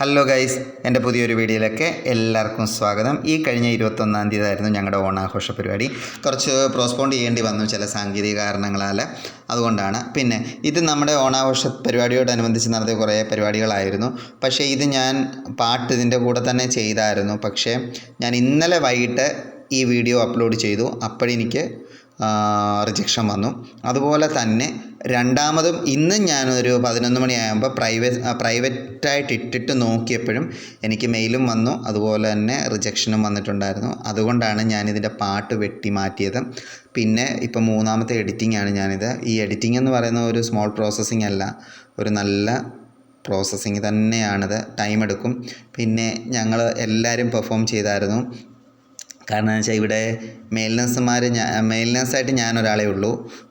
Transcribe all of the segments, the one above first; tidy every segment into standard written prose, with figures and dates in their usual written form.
Hello guys, എൻ്റെ പുതിയൊരു വീഡിയോയിലേക്ക് എല്ലാവർക്കും സ്വാഗതം. ഈ കഴിഞ്ഞ 21-ാം തീയതി ആയിരുന്നു ഞങ്ങളുടെ ഓണാഘോഷ പരിപാടി. കുറച്ച് പോസ്റ്റ്പോൺ ചെയ്യേണ്ടി വന്നു ചില സാങ്കേതിക കാരണങ്ങളാൽ. അതുകൊണ്ടാണ്. പിന്നെ ഇത് നമ്മുടെ ഓണാഘോഷ പരിപാടിയോടനുബന്ധിച്ച് നടത്തിയ കുറേ പരിപാടികളായിരുന്നു. പക്ഷേ ഇത് ഞാൻ പാട്ട് ഇതിൻ്റെ കൂടെ തന്നെ ചെയ്തായിരുന്നു. പക്ഷേ ഞാൻ ഇന്നലെ വൈകിട്ട് ഈ വീഡിയോ അപ്ലോഡ് ചെയ്തു. അപ്പോഴെനിക്ക് റിജക്ഷൻ വന്നു. അതുപോലെ തന്നെ രണ്ടാമതും ഇന്നും ഞാനൊരു 11 മണിയാകുമ്പോൾ പ്രൈവറ്റായിട്ട് ഇട്ടിട്ട് നോക്കിയപ്പോഴും എനിക്ക് മെയിലും വന്നു, അതുപോലെ തന്നെ റിജക്ഷനും വന്നിട്ടുണ്ടായിരുന്നു. അതുകൊണ്ടാണ് ഞാനിതിൻ്റെ പാട്ട് വെട്ടി മാറ്റിയത്. പിന്നെ ഇപ്പം മൂന്നാമത്തെ എഡിറ്റിംഗ് ആണ് ഞാനിത്. ഈ എഡിറ്റിംഗ് എന്ന് പറയുന്ന ഒരു സ്മോൾ പ്രോസസ്സിംഗ് അല്ല, ഒരു നല്ല പ്രോസസ്സിങ് തന്നെയാണിത്. ടൈം എടുക്കും. പിന്നെ ഞങ്ങൾ എല്ലാവരും പെർഫോം ചെയ്തായിരുന്നു. കാരണം എന്ന് വെച്ചാൽ ഇവിടെ മെയിൽ നഴ്സായിട്ട് ഞാനൊരാളേ ഉള്ളൂ.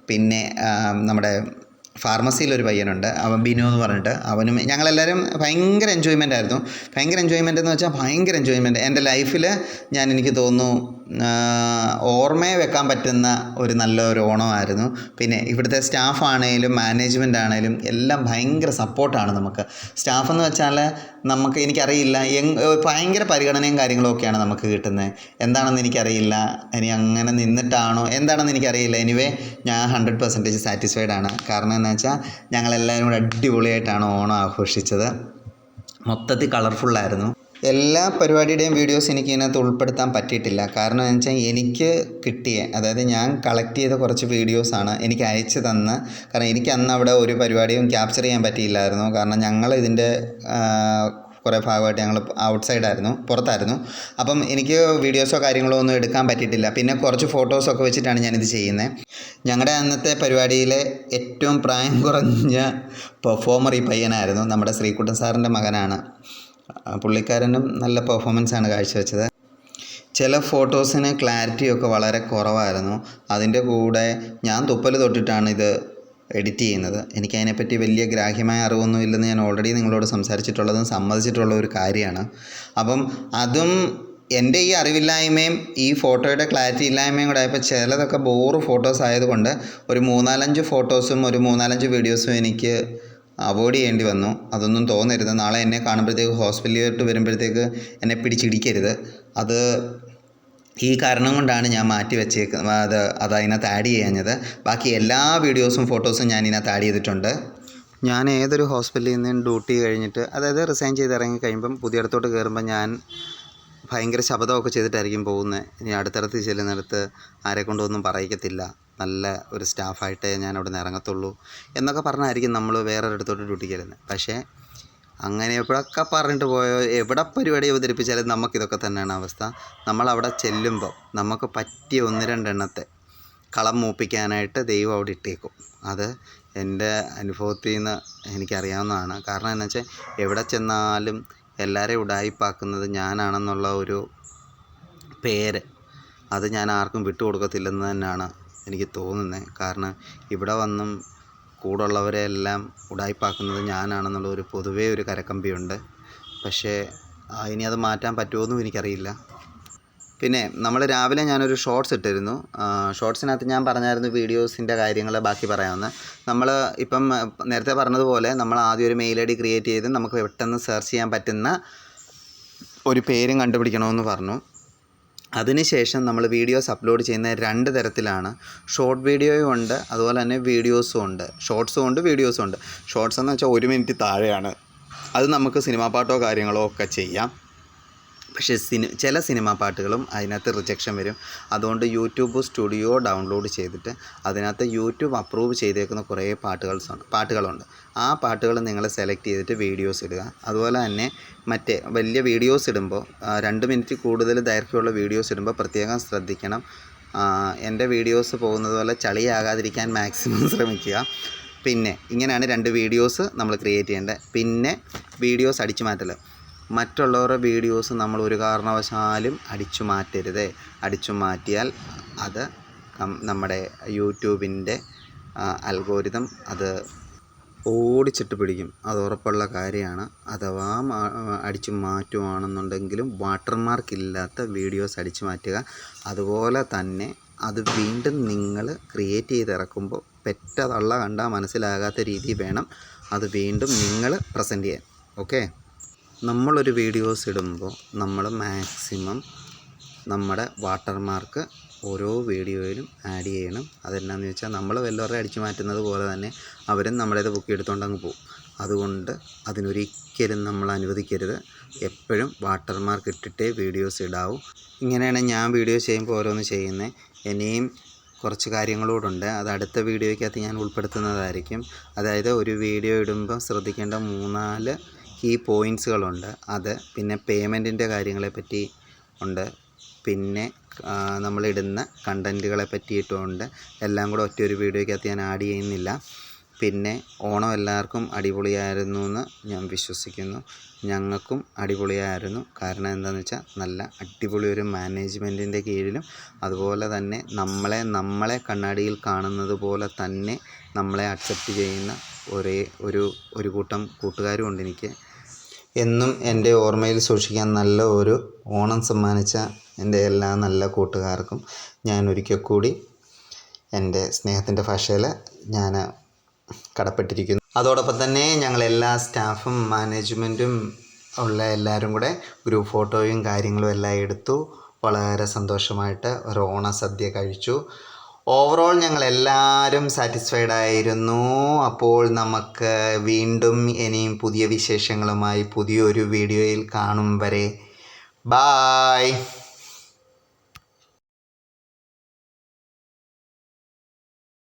പിന്നെ നമ്മുടെ ഫാർമസിയിലൊരു പയ്യനുണ്ട്, അവൻ ബിനു എന്ന് പറഞ്ഞിട്ട്. അവനും ഞങ്ങളെല്ലാവരും ഭയങ്കര എൻജോയ്മെൻ്റ് ആയിരുന്നു. ഭയങ്കര എൻജോയ്മെൻ്റ് എന്ന് വെച്ചാൽ ഭയങ്കര എൻജോയ്മെൻറ്റ്. എൻ്റെ ലൈഫിൽ എനിക്ക് തോന്നുന്നു ഓർമ്മയെ വെക്കാൻ പറ്റുന്ന ഒരു നല്ലൊരു ഓണമായിരുന്നു. പിന്നെ ഇവിടുത്തെ സ്റ്റാഫാണേലും മാനേജ്മെൻ്റ് ആണേലും എല്ലാം ഭയങ്കര സപ്പോർട്ടാണ് നമുക്ക്. സ്റ്റാഫ് എന്ന് വെച്ചാൽ എനിക്കറിയില്ല, ഭയങ്കര പരിഗണനയും കാര്യങ്ങളൊക്കെയാണ് നമുക്ക് കിട്ടുന്നത്. എന്താണെന്ന് എനിക്കറിയില്ല, ഇനി അങ്ങനെ നിന്നിട്ടാണോ എന്താണെന്ന് എനിക്കറിയില്ല. എനിവേ ഞാൻ 100% സാറ്റിസ്ഫൈഡ് ആണ്. കാരണം എന്ന് വെച്ചാൽ ഞങ്ങളെല്ലാവരും കൂടെ അടിപൊളിയായിട്ടാണ് ഓണം ആഘോഷിച്ചത്. മൊത്തത്തിൽ കളർഫുള്ളായിരുന്നു. എല്ലാ പരിപാടിയുടെയും വീഡിയോസ് എനിക്ക് ഇതിനകത്ത് ഉൾപ്പെടുത്താൻ പറ്റിയിട്ടില്ല. കാരണം എന്ന് വെച്ചാൽ എനിക്ക് അതായത് ഞാൻ കളക്ട് ചെയ്ത കുറച്ച് വീഡിയോസാണ് എനിക്ക് അയച്ചു തന്ന്. കാരണം എനിക്ക് അന്ന് അവിടെ ഒരു പരിപാടിയും ക്യാപ്ചർ ചെയ്യാൻ പറ്റിയില്ലായിരുന്നു. കാരണം ഞങ്ങൾ ഇതിൻ്റെ കുറേ ഭാഗമായിട്ട് ഞങ്ങൾ ഔട്ട്സൈഡായിരുന്നു, പുറത്തായിരുന്നു. അപ്പം എനിക്ക് വീഡിയോസോ കാര്യങ്ങളോ ഒന്നും എടുക്കാൻ പറ്റിയിട്ടില്ല. പിന്നെ കുറച്ച് ഫോട്ടോസൊക്കെ വെച്ചിട്ടാണ് ഞാനിത് ചെയ്യുന്നത്. ഞങ്ങളുടെ അന്നത്തെ പരിപാടിയിലെ ഏറ്റവും പ്രായം കുറഞ്ഞ പെർഫോമർ ഈ പയ്യനായിരുന്നു. നമ്മുടെ ശ്രീകുട്ടൻ സാറിൻ്റെ മകനാണ്. പുള്ളിക്കാരനും നല്ല പെർഫോമൻസാണ് കാഴ്ചവെച്ചത്. ചില ഫോട്ടോസിന് ക്ലാരിറ്റിയൊക്കെ വളരെ കുറവായിരുന്നു. അതിൻ്റെ കൂടെ ഞാൻ തുപ്പൽ തൊട്ടിട്ടാണ് ഇത് എഡിറ്റ് ചെയ്യുന്നത്. എനിക്കതിനെപ്പറ്റി വലിയ ഗ്രാഹ്യമായ അറിവൊന്നും ഇല്ലെന്ന് ഞാൻ ഓൾറെഡി നിങ്ങളോട് സംസാരിച്ചിട്ടുള്ളതും സമ്മതിച്ചിട്ടുള്ള ഒരു കാര്യമാണ്. അപ്പം അതും എൻ്റെ ഈ അറിവില്ലായ്മയും ഈ ഫോട്ടോയുടെ ക്ലാരിറ്റി ഇല്ലായ്മയും കൂടെ ആയപ്പോൾ ചിലതൊക്കെ ബോറ് ഫോട്ടോസ് ആയതുകൊണ്ട് ഒരു 3-4 ഫോട്ടോസും ഒരു 3-4 വീഡിയോസും എനിക്ക് അവോയ്ഡ് ചെയ്യേണ്ടി വന്നു. അതൊന്നും തോന്നരുത്. നാളെ എന്നെ കാണുമ്പോഴത്തേക്ക് ഹോസ്പിറ്റലിലോട്ട് വരുമ്പോഴത്തേക്ക് എന്നെ പിടിച്ചിടിക്കരുത്. അത് ഈ കാരണം കൊണ്ടാണ് ഞാൻ മാറ്റി വെച്ചേക്കുന്നത്. അത് അതിനകത്ത് ആഡ് ചെയ്യാഞ്ഞത്. ബാക്കി എല്ലാ വീഡിയോസും ഫോട്ടോസും ഞാൻ ഇതിനകത്ത് ആഡ് ചെയ്തിട്ടുണ്ട്. ഞാൻ ഏതൊരു ഹോസ്പിറ്റലിൽ നിന്നും ഡ്യൂട്ടി കഴിഞ്ഞിട്ട്, അതായത് റിസൈൻ ചെയ്ത് ഇറങ്ങി കഴിയുമ്പം പുതിയടത്തോട്ട് കയറുമ്പോൾ ഞാൻ ഭയങ്കര ശബ്ദമൊക്കെ ചെയ്തിട്ടായിരിക്കും പോകുന്നത്. ഇനി അടുത്തടുത്ത് ചെല്ലുന്നിടത്ത് ആരെക്കൊണ്ടൊന്നും പറയിക്കത്തില്ല, നല്ല ഒരു സ്റ്റാഫായിട്ടേ ഞാൻ അവിടെ നിന്ന് ഇറങ്ങത്തുള്ളൂ എന്നൊക്കെ പറഞ്ഞായിരിക്കും നമ്മൾ വേറൊരിടത്തോട്ട് ഡ്യൂട്ടിക്ക് വരുന്നത്. പക്ഷേ അങ്ങനെ എവിടെയൊക്കെ പറഞ്ഞിട്ട് പോയോ, എവിടെ പരിപാടി അവതരിപ്പിച്ചാലും നമുക്കിതൊക്കെ തന്നെയാണ് അവസ്ഥ. നമ്മളവിടെ ചെല്ലുമ്പോൾ നമുക്ക് പറ്റിയ 1-2 എണ്ണത്തെ കളം മൂപ്പിക്കാനായിട്ട് ദൈവം അവിടെ ഇട്ടേക്കും. അത് എൻ്റെ അനുഭവത്തിൽ നിന്ന് എനിക്കറിയാവുന്നതാണ്. കാരണം എന്ന് വെച്ചാൽ എവിടെ ചെന്നാലും എല്ലാവരെയും ഉഡായിപ്പാക്കുന്നത് ഞാനാണെന്നുള്ള ഒരു പേര് അത് ഞാൻ ആർക്കും വിട്ടുകൊടുക്കത്തില്ലെന്ന് തന്നെയാണ് എനിക്ക് തോന്നുന്നത്. കാരണം ഇവിടെ വന്നും കൂടുള്ളവരെ എല്ലാം ഉഡായിപ്പാക്കുന്നത് ഞാനാണെന്നുള്ള ഒരു പൊതുവേ ഒരു കരക്കമ്പിയുണ്ട്. പക്ഷേ ഇനി അത് മാറ്റാൻ പറ്റുമോയെന്നും എനിക്കറിയില്ല. പിന്നെ നമ്മൾ രാവിലെ ഞാനൊരു ഷോർട്സ് ഇട്ടിരുന്നു. ഷോർട്സിനകത്ത് ഞാൻ പറഞ്ഞായിരുന്നു വീഡിയോസിൻ്റെ കാര്യങ്ങൾ ബാക്കി പറയാമെന്ന്. നമ്മൾ ഇപ്പം നേരത്തെ പറഞ്ഞതുപോലെ നമ്മൾ ആദ്യം ഒരു മെയിൽ ID ക്രിയേറ്റ് ചെയ്ത് നമുക്ക് പെട്ടെന്ന് സെർച്ച് ചെയ്യാൻ പറ്റുന്ന ഒരു പേരും കണ്ടുപിടിക്കണമെന്ന് പറഞ്ഞു. അതിനുശേഷം നമ്മൾ വീഡിയോസ് അപ്ലോഡ് ചെയ്യുന്ന 2 തരത്തിലാണ്. ഷോർട്ട് വീഡിയോയും ഉണ്ട്, അതുപോലെ തന്നെ വീഡിയോസും ഉണ്ട്. ഷോർട്സും ഉണ്ട്, വീഡിയോസും ഉണ്ട്. ഷോർട്സ് എന്ന് വെച്ചാൽ 1 മിനിറ്റ് താഴെയാണ്. അത് നമുക്ക് സിനിമാ പാട്ടോ കാര്യങ്ങളോ ഒക്കെ ചെയ്യാം. പക്ഷേ ചില സിനിമാ പാട്ടുകളും അതിനകത്ത് റിജക്ഷൻ വരും. അതുകൊണ്ട് യൂട്യൂബ് സ്റ്റുഡിയോ ഡൗൺലോഡ് ചെയ്തിട്ട് അതിനകത്ത് യൂട്യൂബ് അപ്രൂവ് ചെയ്തേക്കുന്ന കുറേ പാട്ടുകളുണ്ട്. ആ പാട്ടുകൾ നിങ്ങൾ സെലക്ട് ചെയ്തിട്ട് വീഡിയോസ് ഇടുക. അതുപോലെ തന്നെ മറ്റേ വലിയ വീഡിയോസ് ഇടുമ്പോൾ 2 മിനിറ്റ് കൂടുതൽ ദൈർഘ്യമുള്ള വീഡിയോസ് ഇടുമ്പോൾ പ്രത്യേകം ശ്രദ്ധിക്കണം. എൻ്റെ വീഡിയോസ് പോകുന്നത് പോലെ ചളിയാകാതിരിക്കാൻ മാക്സിമം ശ്രമിക്കുക. പിന്നെ ഇങ്ങനെയാണ് 2 വീഡിയോസ് നമ്മൾ ക്രിയേറ്റ് ചെയ്യേണ്ടത്. പിന്നെ വീഡിയോസ് അടിച്ചു മാറ്റൽ. മറ്റുള്ളവരുടെ വീഡിയോസ് നമ്മൾ ഒരു കാരണവശാലും അടിച്ചു മാറ്റരുത്. അടിച്ചു മാറ്റിയാൽ അത് നമ്മുടെ യൂട്യൂബിൻ്റെ അൽഗോരിതം അത് ഓടിച്ചിട്ട് പിടിക്കും. അത് ഉറപ്പുള്ള കാര്യമാണ്. അഥവാ അടിച്ചു മാറ്റുകയാണെന്നുണ്ടെങ്കിലും വാട്ടർമാർക്ക് ഇല്ലാത്ത വീഡിയോസ് അടിച്ചു മാറ്റുക. അതുപോലെ തന്നെ അത് വീണ്ടും നിങ്ങൾ ക്രിയേറ്റ് ചെയ്തിറക്കുമ്പോൾ പെറ്റ തള്ള കണ്ടാൽ മനസ്സിലാകാത്ത രീതിയിൽ വേണം അത് വീണ്ടും നിങ്ങൾ പ്രസൻറ്റ് ചെയ്യാൻ. ഓക്കെ. നമ്മളൊരു വീഡിയോസ് ഇടുമ്പോൾ നമ്മൾ മാക്സിമം നമ്മുടെ വാട്ടർമാർക്ക് ഓരോ വീഡിയോയിലും ആഡ് ചെയ്യണം. അതെന്നാന്ന് ചോദിച്ചാൽ നമ്മൾ വല്ലവരുടെ അടിച്ചു മാറ്റുന്നത് പോലെ തന്നെ അവരും നമ്മുടേത് ബുക്ക് എടുത്തുകൊണ്ട് അങ്ങ് പോകും. അതുകൊണ്ട് അതിനൊരിക്കലും നമ്മൾ അനുവദിക്കരുത്. എപ്പോഴും വാട്ടർമാർക്ക് ഇട്ടിട്ടേ വീഡിയോസ് ഇടാവൂ. ഇങ്ങനെയാണ് ഞാൻ വീഡിയോ ചെയ്യുമ്പോൾ ഓരോന്ന് ചെയ്യുന്നത്. ഇനിയും കുറച്ച് കാര്യങ്ങളോടുണ്ട്, അത് അടുത്ത വീഡിയോയ്ക്കകത്ത് ഞാൻ ഉൾപ്പെടുത്തുന്നതായിരിക്കും. അതായത് ഒരു വീഡിയോ ഇടുമ്പം ശ്രദ്ധിക്കേണ്ട 3-4 കീ പോയിൻറ്റ്സുകളുണ്ട്. അത് പിന്നെ പേയ്മെൻറ്റിൻ്റെ കാര്യങ്ങളെ പറ്റി ഉണ്ട്, പിന്നെ നമ്മളിടുന്ന കണ്ടൻറ്റുകളെ പറ്റിയിട്ടുമുണ്ട്. എല്ലാം കൂടെ ഒറ്റയൊരു വീഡിയോയ്ക്കകത്ത് ഞാൻ ആഡ് ചെയ്യുന്നില്ല. പിന്നെ ഓണം എല്ലാവർക്കും അടിപൊളിയായിരുന്നു എന്ന് ഞാൻ വിശ്വസിക്കുന്നു. ഞങ്ങൾക്കും അടിപൊളിയായിരുന്നു. കാരണം എന്താണെന്ന് വെച്ചാൽ നല്ല അടിപൊളി ഒരു മാനേജ്മെൻറ്റിൻ്റെ കീഴിലും അതുപോലെ തന്നെ നമ്മളെ കണ്ണാടിയിൽ കാണുന്നത് പോലെ തന്നെ നമ്മളെ അക്സെപ്റ്റ് ചെയ്യുന്ന ഒരു കൂട്ടം കൂട്ടുകാരും ഉണ്ട് എനിക്ക്. എന്നും എൻ്റെ ഓർമ്മയിൽ സൂക്ഷിക്കാൻ നല്ല ഒരു ഓണം സമ്മാനിച്ച എൻ്റെ എല്ലാ നല്ല കൂട്ടുകാർക്കും ഞാൻ ഒരിക്കൽ കൂടി എൻ്റെ സ്നേഹത്തിൻ്റെ ഭാഷയിൽ ഞാൻ കടപ്പെട്ടിരിക്കുന്നു. അതോടൊപ്പം തന്നെ ഞങ്ങളെല്ലാ സ്റ്റാഫും മാനേജ്മെൻറ്റും ഉള്ള എല്ലാവരും കൂടെ ഗ്രൂപ്പ് ഫോട്ടോയും കാര്യങ്ങളും എല്ലാം എടുത്തു. വളരെ സന്തോഷമായിട്ട് ഒരു ഓണസദ്യ കഴിച്ചു. ഓവറോൾ ഞങ്ങളെല്ലാവരും സാറ്റിസ്ഫൈഡ് ആയിരുന്നു. അപ്പോൾ നമുക്ക് വീണ്ടും ഇനിയും പുതിയ വിശേഷങ്ങളുമായി പുതിയൊരു വീഡിയോയിൽ കാണും വരെ ബായ്.